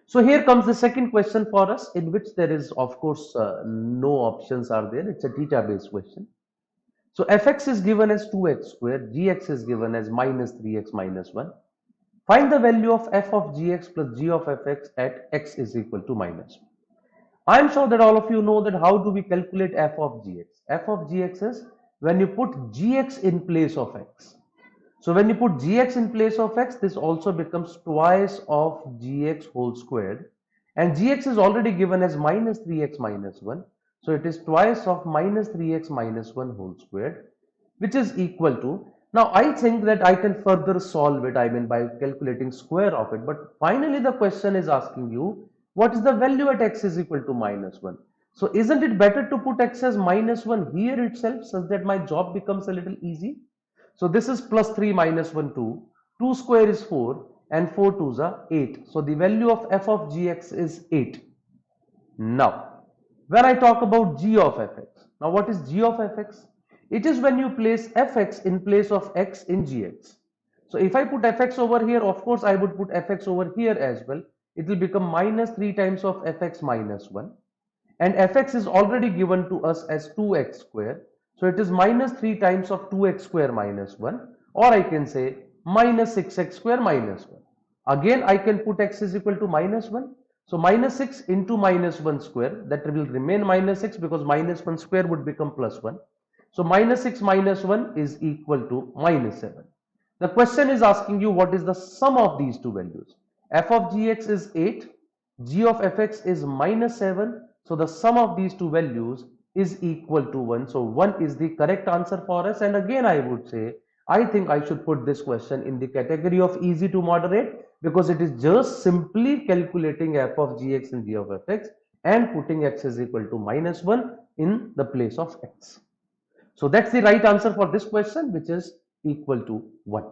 So here comes the second question for us, in which there is, of course, no options are there. It's a theta based question. So fx is given as 2x squared, gx is given as minus 3x minus 1. Find the value of f of gx plus g of fx at x is equal to minus 1. I'm sure that all of you know that how do we calculate f of gx. F of gx is when you put gx in place of x. So when you put gx in place of x, this also becomes twice of gx whole squared. And gx is already given as minus 3x minus 1. So it is twice of minus 3x minus 1 whole squared, which is equal to, now I think that I can further solve it, I mean by calculating square of it. But finally the question is asking you, what is the value at x is equal to minus 1? So isn't it better to put x as minus 1 here itself, such that my job becomes a little easy? So this is plus 3 minus 1, 2. 2 square is 4 and 4 2s are 8. So the value of f of gx is 8. Now, when I talk about g of fx, now what is g of fx? It is when you place fx in place of x in gx. So if I put fx over here, of course I would put fx over here as well. It will become minus 3 times of fx minus 1. And fx is already given to us as 2x square. So it is minus 3 times of 2x square minus 1, or I can say minus 6x square minus 1. Again, I can put x is equal to minus 1. So minus 6 into minus 1 square, that will remain minus 6 because minus 1 square would become plus 1. So minus 6 minus 1 is equal to minus 7. The question is asking you what is the sum of these two values. F of gx is 8, g of fx is minus 7. So the sum of these two values is equal to 1. So 1 is the correct answer for us. And again, I would say, I think I should put this question in the category of easy to moderate, because it is just simply calculating f of gx and g of fx and putting x is equal to minus 1 in the place of x. So that's the right answer for this question, which is equal to 1.